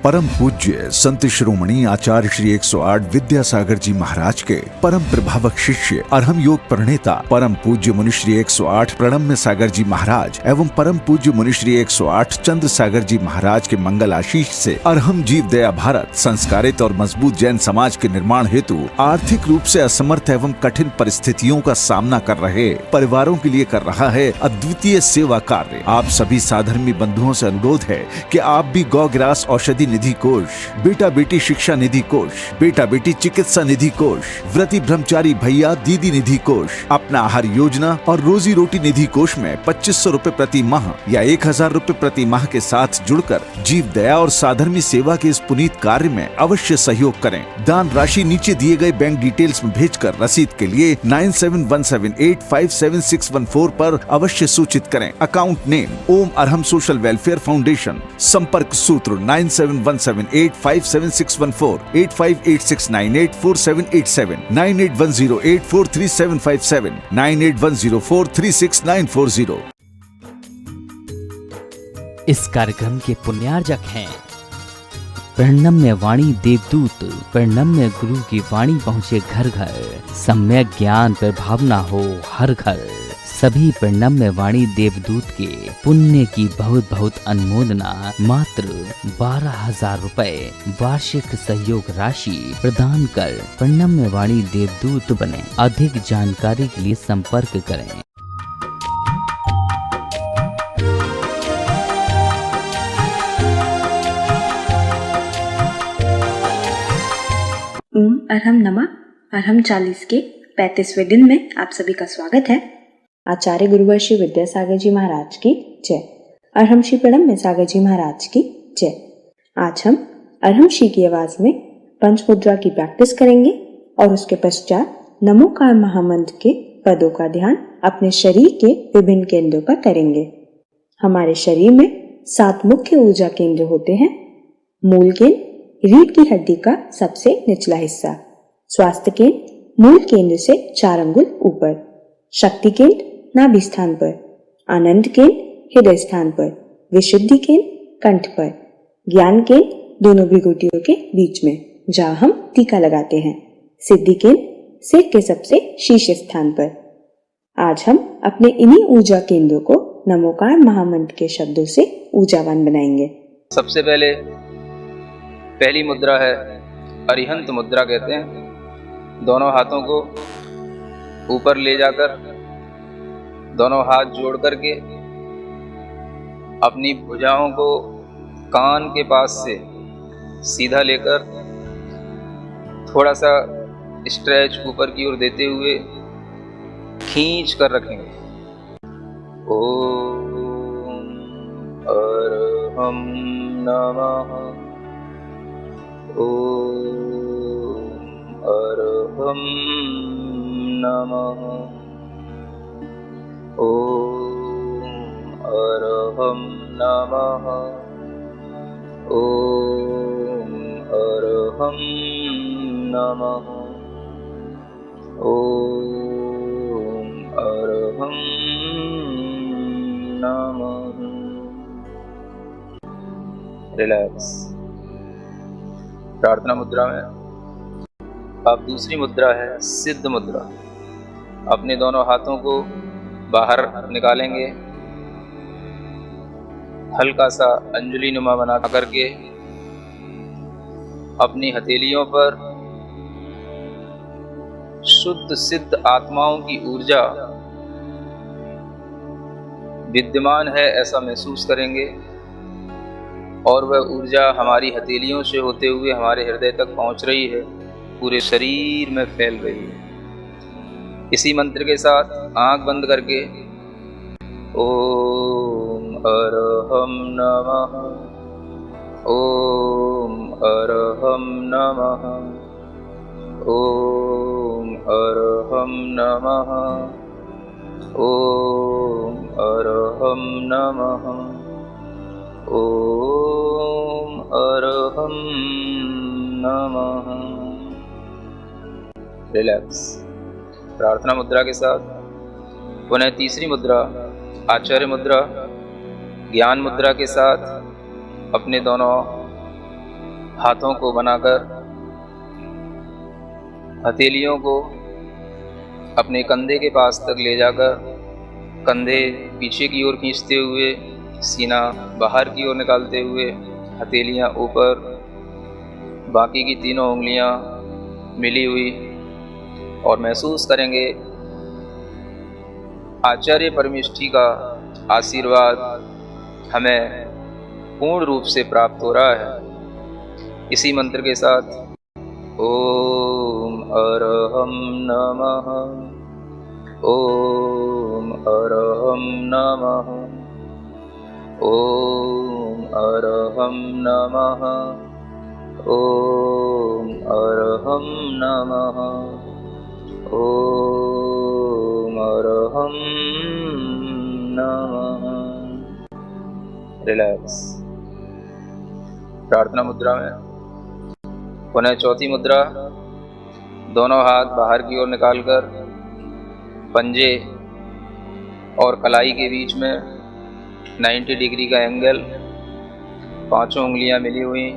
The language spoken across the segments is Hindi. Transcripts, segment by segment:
परम पूज्य संत शिरोमणि आचार्य श्री 108 विद्यासागर जी महाराज के परम प्रभावक शिष्य अरहम योग प्रणेता परम पूज्य मुनि श्री 108 प्रणम्य सागर जी महाराज एवं परम पूज्य मुनि श्री 108 चंद्र सागर जी महाराज के मंगल आशीष से अरहम जीव दया भारत संस्कारित और मजबूत जैन समाज के निर्माण हेतु आर्थिक रूप से असमर्थ एवं कठिन परिस्थितियों का सामना कर रहे परिवारों के लिए कर रहा है अद्वितीय सेवा कार्य। आप सभी साधर्मी बंधुओं से अनुरोध है कि आप भी गौ ग्रास औषधि निधि कोष, बेटा बेटी शिक्षा निधि कोष, बेटा बेटी चिकित्सा निधि कोष, व्रती ब्रह्मचारी भैया दीदी निधि कोष, अपना आहार योजना और रोजी रोटी निधि कोष में 2500 रूपए प्रति माह या 1000 रूपए प्रति माह के साथ जुड़कर जीव दया और साधर्मी सेवा के इस पुनीत कार्य में अवश्य सहयोग करें। दान राशि नीचे दिए गए बैंक डिटेल्स में भेजकर रसीद के लिए 9717857614 पर अवश्य सूचित करें। अकाउंट नेम ओम अरहम सोशल वेलफेयर फाउंडेशन। संपर्क सूत्र 9717857614, 8586984787, 9810843757, 9810436940। इस कार्यक्रम के पुण्यार्जक हैं प्रणम्य वाणी देवदूत। प्रणम्य गुरु की वाणी पहुँचे घर घर, सम्यक ज्ञान पर भावना हो हर घर। सभी प्रणम्य वाणी देवदूत के पुण्य की बहुत बहुत अनुमोदना मात्र 12,000 रुपए वार्षिक सहयोग राशि प्रदान कर प्रणम्य वाणी देवदूत बने। अधिक जानकारी के लिए संपर्क करें। ओम अरहम नमः। अरहम 40 के 35वें दिन में आप सभी का स्वागत है। आचार्य गुरुवर श्री विद्यासागर जी महाराज की जय। अरहम श्री प्रणम्य सागर जी महाराज की जय। आज हम अरहम श्री की आवाज में पंच मुद्रा की प्रैक्टिस करेंगे और उसके पश्चात नमोकार महामंत्र के पदों का ध्यान अपने शरीर के विभिन्न केंद्रों पर करेंगे। हमारे शरीर में 7 मुख्य ऊर्जा केंद्र होते हैं। मूल केंद्र रीढ़ की हड्डी का सबसे निचला हिस्सा, स्वास्थ्य केंद्र मूल केंद्र से 4 अंगुल ऊपर, शक्ति केंद्र नाभि स्थान पर, आनंद केंद्र हृदय स्थान पर, विशुद्धि केंद्र कंठ पर, ज्ञान केंद्र दोनों भृगुटियों के बीच में जहाँ हम टीका लगाते हैं, सिद्धि केंद्र सिर के सबसे शीर्ष स्थान पर। आज हम अपने इन्हीं ऊर्जा केंद्रों को नमोकार महामंत्र के शब्दों से ऊर्जावान बनाएंगे। सबसे पहली मुद्रा है अरिहंत मुद्रा कहते हैं। दोनों हाथों को ऊपर ले जाकर दोनों हाथ जोड़ करके अपनी भुजाओं को कान के पास से सीधा लेकर थोड़ा सा स्ट्रेच ऊपर की ओर देते हुए खींच कर रखेंगे। ओम अरहम नमः। ओम अरहम नमः। ओम अरहम नमः। ओम अरहम नमः। ओम अरहम नमः। रिलैक्स। प्रार्थना मुद्रा में अब दूसरी मुद्रा है सिद्ध मुद्रा। अपने दोनों हाथों को बाहर निकालेंगे, हल्का सा अंजलि नुमा बना करके अपनी हथेलियों पर शुद्ध सिद्ध आत्माओं की ऊर्जा विद्यमान है ऐसा महसूस करेंगे और वह ऊर्जा हमारी हथेलियों से होते हुए हमारे हृदय तक पहुंच रही है, पूरे शरीर में फैल रही है। इसी मंत्र के साथ आंख बंद करके ओम अरहम नमः। ओम अरहम नमः। ओम अरहम नमः। ओम अरहम नमः। ओम अरहम नमः। रिलैक्स। प्रार्थना मुद्रा के साथ पुनः तीसरी मुद्रा आचार्य मुद्रा ज्ञान मुद्रा के साथ अपने दोनों हाथों को बनाकर हथेलियों को अपने कंधे के पास तक ले जाकर कंधे पीछे की ओर खींचते हुए, सीना बाहर की ओर निकालते हुए, हथेलियां ऊपर, बाकी की तीनों उंगलियां मिली हुई, और महसूस करेंगे आचार्य परमेष्ठी का आशीर्वाद हमें पूर्ण रूप से प्राप्त हो रहा है। इसी मंत्र के साथ ओम अरहम नमः, ओम अरहम नमः, ओम अरहम नमः, ओम अरहम नमः, ओम अरहम नमः। रिलैक्स। प्रार्थना मुद्रा में पुनः चौथी मुद्रा, दोनों हाथ बाहर की ओर निकालकर पंजे और कलाई के बीच में 90 डिग्री का एंगल, पांचों उंगलियां मिली हुई,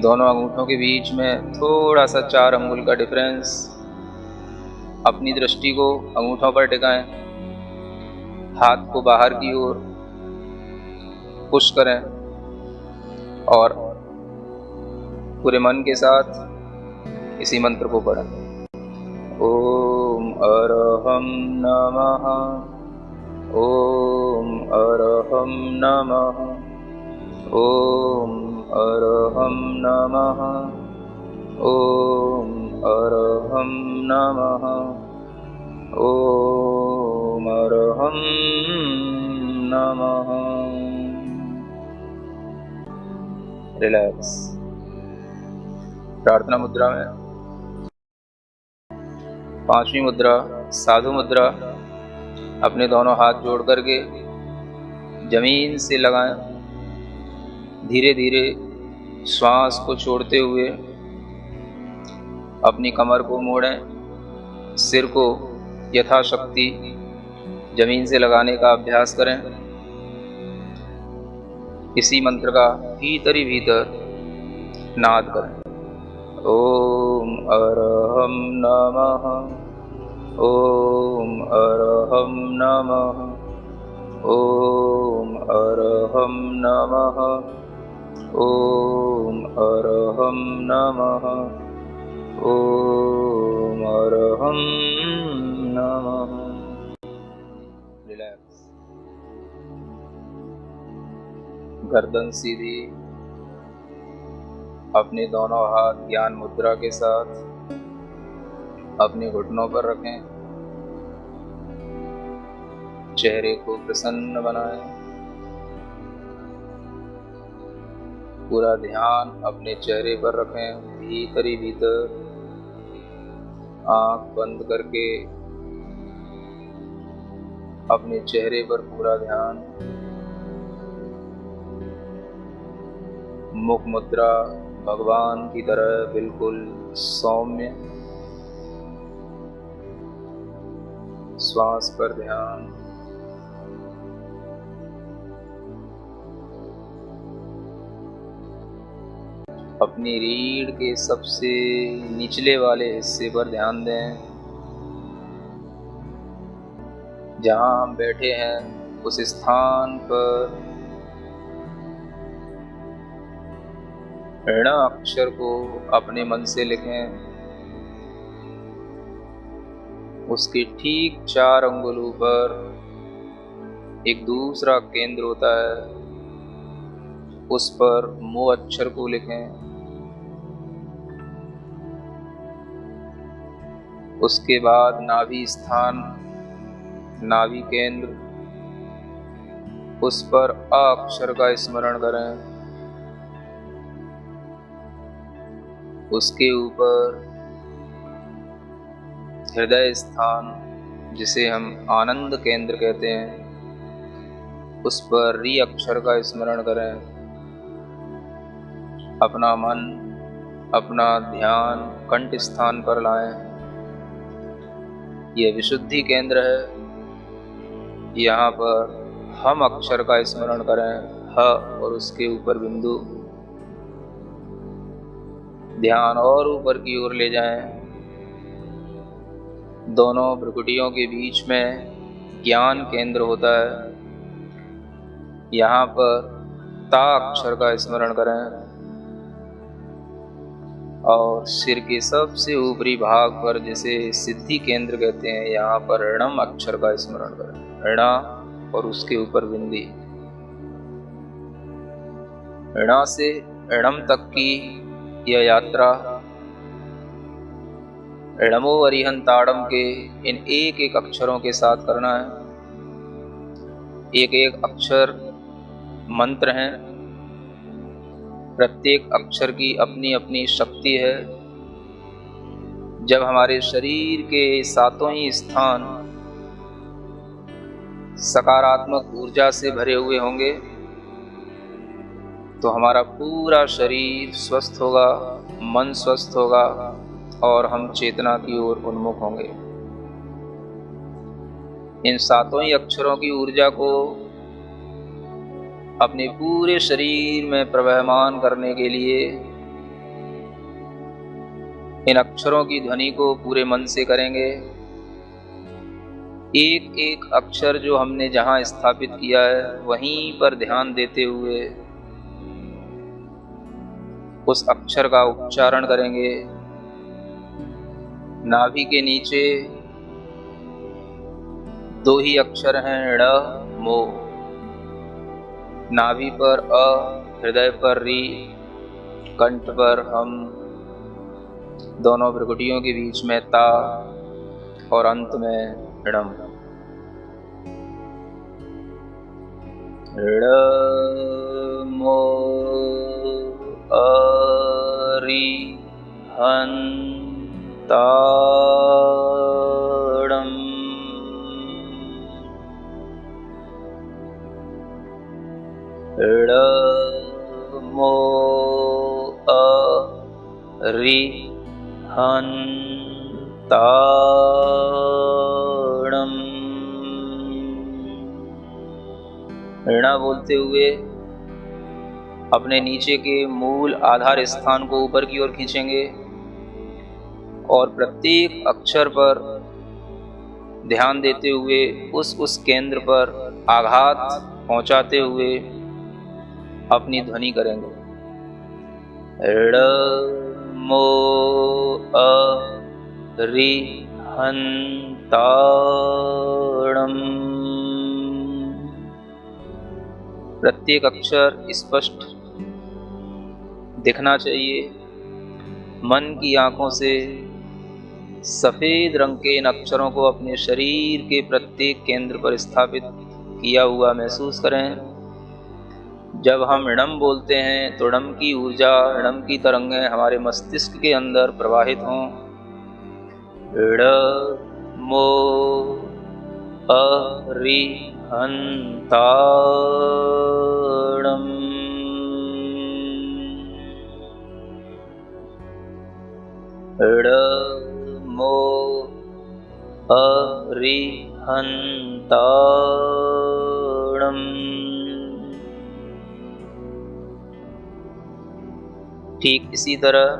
दोनों अंगूठों के बीच में थोड़ा सा 4 अंगुल का डिफरेंस। अपनी दृष्टि को अंगूठों पर टिकाएं, हाथ को बाहर की ओर पुश करें और पूरे मन के साथ इसी मंत्र को पढ़ें। ओम अरहम नमः, ओम अरहम नमः, ओम अरहम नमः, ओम अरहम नमः, ओम अरहम नमः। रिलैक्स। प्रार्थना मुद्रा में पांचवी मुद्रा, साधु मुद्रा, अपने दोनों हाथ जोड़ करके जमीन से लगाएं। धीरे धीरे श्वास को छोड़ते हुए अपनी कमर को मोड़ें, सिर को यथाशक्ति जमीन से लगाने का अभ्यास करें। इसी मंत्र का भीतर ही भीतर नाद करें। ओम अरहम नमः, ओम अरहम नमः, ओम अरहम नमः, ओम अरहम नमः, ओम अरहम नमः। रिलैक्स। गर्दन सीधी, अपने दोनों हाथ ज्ञान मुद्रा के साथ अपने घुटनों पर रखें। चेहरे को प्रसन्न बनाएं। पूरा ध्यान अपने चेहरे पर रखें, भीतर ही भीतर आंख बंद करके अपने चेहरे पर पूरा ध्यान। मुख मुद्रा भगवान की तरह बिल्कुल सौम्य। श्वास पर ध्यान। अपनी रीढ़ के सबसे निचले वाले हिस्से पर ध्यान दें। जहां हम बैठे हैं उस स्थान पर ऋण अक्षर को अपने मन से लिखें। उसके ठीक 4 अंगुलों पर एक दूसरा केंद्र होता है, उस पर मो अक्षर को लिखें। उसके बाद नाभि स्थान, नाभि केंद्र, उस पर अ अक्षर का स्मरण करें। उसके ऊपर हृदय स्थान, जिसे हम आनंद केंद्र कहते हैं, उस पर री अक्षर का स्मरण करें। अपना मन, अपना ध्यान कंठ स्थान पर लाएं। यह विशुद्धि केंद्र है। यहाँ पर हम अक्षर का स्मरण करें, ह और उसके ऊपर बिंदु। ध्यान और ऊपर की ओर ले जाएं। दोनों भ्रुकुटियों के बीच में ज्ञान केंद्र होता है। यहाँ पर ता अक्षर का स्मरण करें और सिर के सबसे ऊपरी भाग पर, जिसे सिद्धि केंद्र कहते हैं, यहाँ पर ऋणम अक्षर का स्मरण करें। ऋणा और उसके ऊपर बिंदी। ऋणा से ऋणम तक की यह यात्रा ऋणमो अरिहंताड़म के इन एक एक अक्षरों के साथ करना है। एक एक अक्षर मंत्र हैं। प्रत्येक अक्षर की अपनी अपनी शक्ति है। जब हमारे शरीर के सातों ही स्थान सकारात्मक ऊर्जा से भरे हुए होंगे तो हमारा पूरा शरीर स्वस्थ होगा, मन स्वस्थ होगा और हम चेतना की ओर उन्मुख होंगे। इन सातों ही अक्षरों की ऊर्जा को अपने पूरे शरीर में प्रवहमान करने के लिए इन अक्षरों की ध्वनि को पूरे मन से करेंगे। एक एक अक्षर जो हमने जहां स्थापित किया है वहीं पर ध्यान देते हुए उस अक्षर का उच्चारण करेंगे। नाभि के नीचे दो ही अक्षर हैं, ण मो। नाभि पर अ, हृदय पर री, कंठ पर हम, दोनों भ्रुकुटियों के बीच में ता और अंत में ऋणम। ऋणमो अरिहंताड़म्। ऋणमो अरिहंताड़म्। ऋणा बोलते हुए अपने नीचे के मूल आधार स्थान को ऊपर की ओर खींचेंगे और प्रत्येक अक्षर पर ध्यान देते हुए उस केंद्र पर आघात पहुंचाते हुए अपनी ध्वनि करेंगे। ऋणमो अरिहंताड़म्। प्रत्येक अक्षर स्पष्ट दिखना चाहिए। मन की आंखों से सफेद रंग के इन अक्षरों को अपने शरीर के प्रत्येक केंद्र पर स्थापित किया हुआ महसूस करें। जब हम ऋणम बोलते हैं तो ऋणम की ऊर्जा, ऋणम की तरंगें हमारे मस्तिष्क के अंदर प्रवाहित हों। ऋणमो अरिहंताड़म्। ऋणमो अरिहंताड़म्। ठीक इसी तरह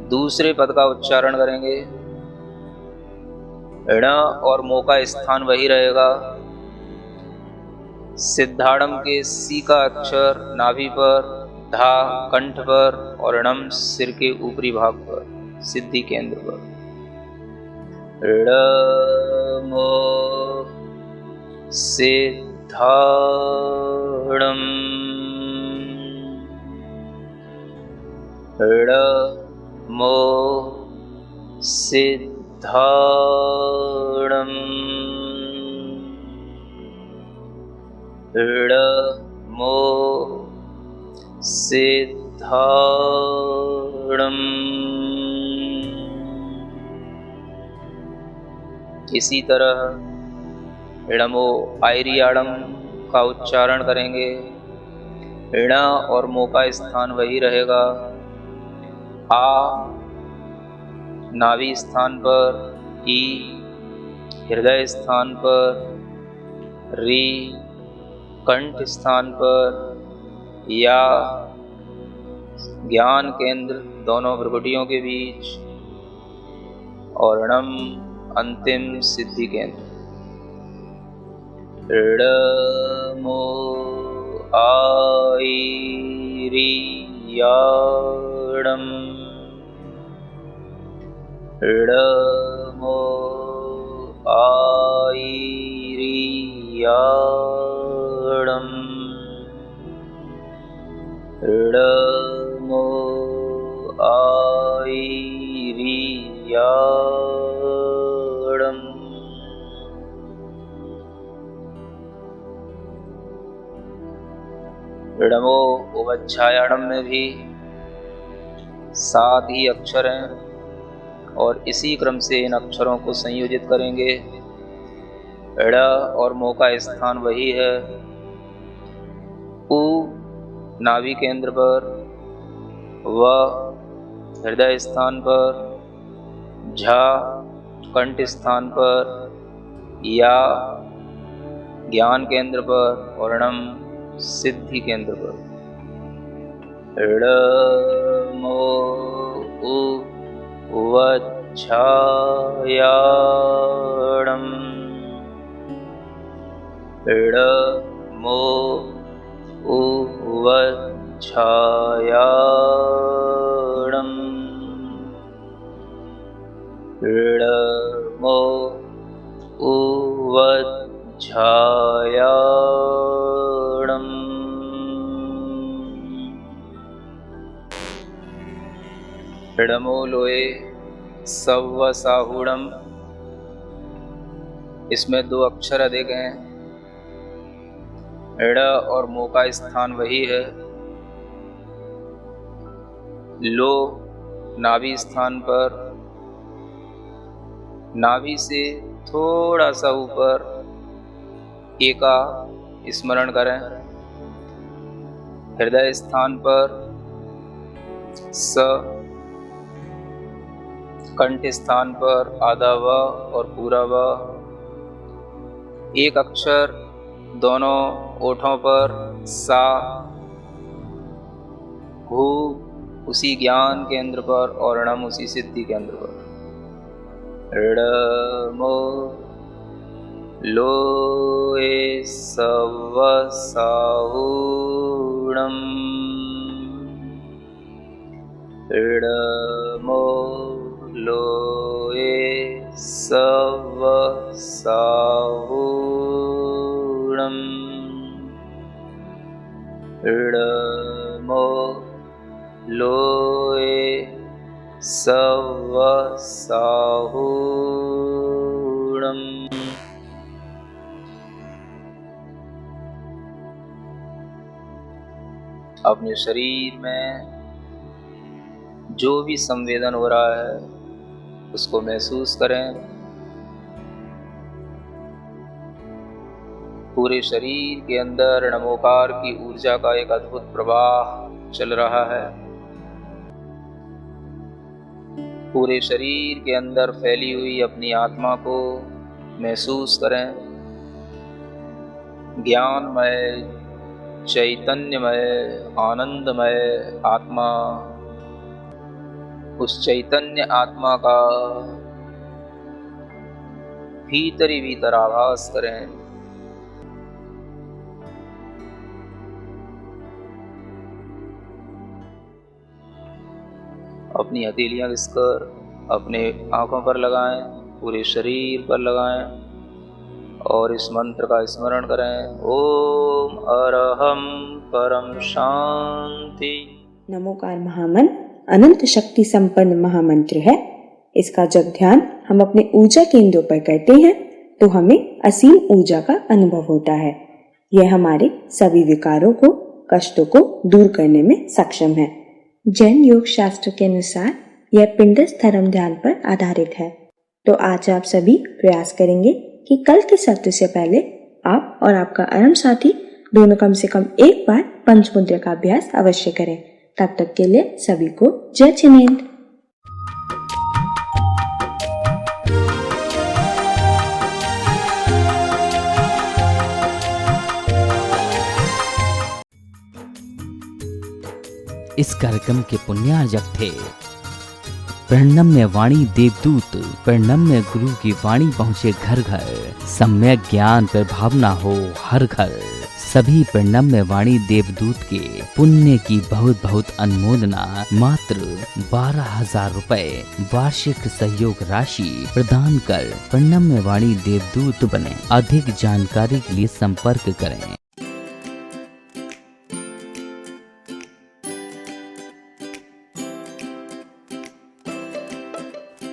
दूसरे पद का उच्चारण करेंगे। ऋण और मो का स्थान वही रहेगा। सिद्धाड़म के सी का अक्षर नाभि पर, धा कंठ पर और ऋणम सिर के ऊपरी भाग पर, सिद्धि केंद्र पर। ऋणमो सिद्धाड़म। ऋणमो सिद्धाड़म्। ऋणमो सिद्धाड़म्। इसी तरह ऋणमो आयरियाड़म का उच्चारण करेंगे। ऋण और मो का स्थान वही रहेगा। आ नाभि स्थान पर, ई हृदय स्थान पर, री कंठ स्थान पर, या ज्ञान केंद्र दोनों भ्रुकुटियों के बीच और णम अंतिम सिद्धि केंद्र। ऋमो आईरियाणम ऋमो आईरियाणम ऋमो आईरियाणम। ऋमो उवच्छायाणम में भी 7 ही अक्षर हैं और इसी क्रम से इन अक्षरों को संयोजित करेंगे। ड़ और मो का स्थान वही है। उ नाभि केंद्र पर, व हृदय स्थान पर, झ कंठ स्थान पर, या ज्ञान केंद्र पर और णम सिद्धि केंद्र पर। ऋमो उवच्छायाणम ऋमो उवच्छायाणम ऋमो उवच्छायाणम। ऋमो लोए सव्वसाहुणम, इसमें 2 अक्षर अधिक हैं। ड़ और मो का स्थान वही है। लो नाभि स्थान पर, नाभि से थोड़ा सा ऊपर एका स्मरण करें। हृदय स्थान पर स, कंठ स्थान पर आधा व और पूरा व। एक अक्षर दोनों ओठों पर सा, भू उसी ज्ञान केंद्र पर और णम उसी सिद्धि केंद्र पर। ऋमो लोए सव्वसाहुणम ऋमो लोए सव्वसाहुणम ऋमो लोए सव्वसाहुणम। अपने शरीर में जो भी संवेदन हो रहा है उसको महसूस करें। पूरे शरीर के अंदर नमोकार की ऊर्जा का एक अद्भुत प्रवाह चल रहा है। पूरे शरीर के अंदर फैली हुई अपनी आत्मा को महसूस करें। ज्ञानमय, चैतन्यमय, आनंदमय आत्मा, उस चैतन्य आत्मा का भीतर ही भीतर आभास करें। अपनी हथेलियां घिसकर अपने आंखों पर लगाएं, पूरे शरीर पर लगाएं और इस मंत्र का स्मरण करें। ओम अरहम परम शांति। नमोकार महामंत्र अनंत शक्ति संपन्न महामंत्र है। इसका जब ध्यान हम अपने ऊर्जा केंद्रों पर करते हैं तो हमें असीम ऊर्जा का अनुभव होता है। यह हमारे सभी विकारों को, कष्टों को दूर करने में सक्षम है। जैन योग शास्त्र के अनुसार यह पिंडस्थ धर्म ध्यान पर आधारित है। तो आज आप सभी प्रयास करेंगे कि कल के सत्र से पहले आप और आपका अरम साथी दोनों कम से कम एक बार पंचमुद्रा का अभ्यास अवश्य करें। तब तक के लिए सभी को जय जिनेंद्र। इस कार्यक्रम के पुण्यार्जक थे। प्रणम्य वाणी देवदूत, प्रणम्य गुरु की वाणी पहुँचे घर घर, सम्यक ज्ञान पर भावना हो हर घर। सभी प्रणम्य वाणी देवदूत के पुण्य की बहुत बहुत अनुमोदना मात्र 12,000 रुपए वार्षिक सहयोग राशि प्रदान कर प्रणम्य वाणी देवदूत बने। अधिक जानकारी के लिए संपर्क करें।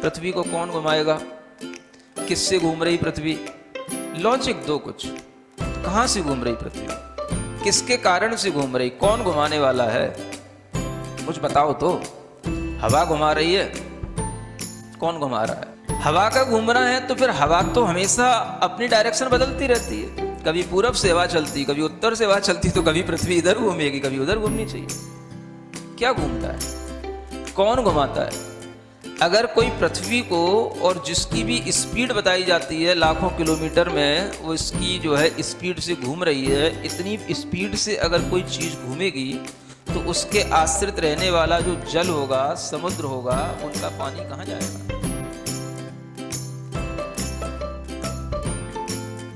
पृथ्वी को कौन घुमाएगा? किससे घूम रही पृथ्वी? लॉजिक दो कुछ। कहां से घूम रही पृथ्वी? किसके कारण से घूम रही? कौन घुमाने वाला है? कुछ बताओ तो। हवा घुमा रही है? कौन घुमा रहा है? हवा का घूमना है तो फिर हवा तो हमेशा अपनी डायरेक्शन बदलती रहती है। कभी पूरब से हवा चलती, कभी उत्तर से हवा चलती, तो कभी पृथ्वी इधर घूमेगी, कभी उधर घूमनी चाहिए। क्या घूमता है? कौन घुमाता है? अगर कोई पृथ्वी को, और जिसकी भी स्पीड बताई जाती है लाखों किलोमीटर में, वो इसकी जो है स्पीड से घूम रही है, इतनी स्पीड से अगर कोई चीज़ घूमेगी तो उसके आश्रित रहने वाला जो जल होगा, समुद्र होगा, उनका पानी कहाँ जाएगा?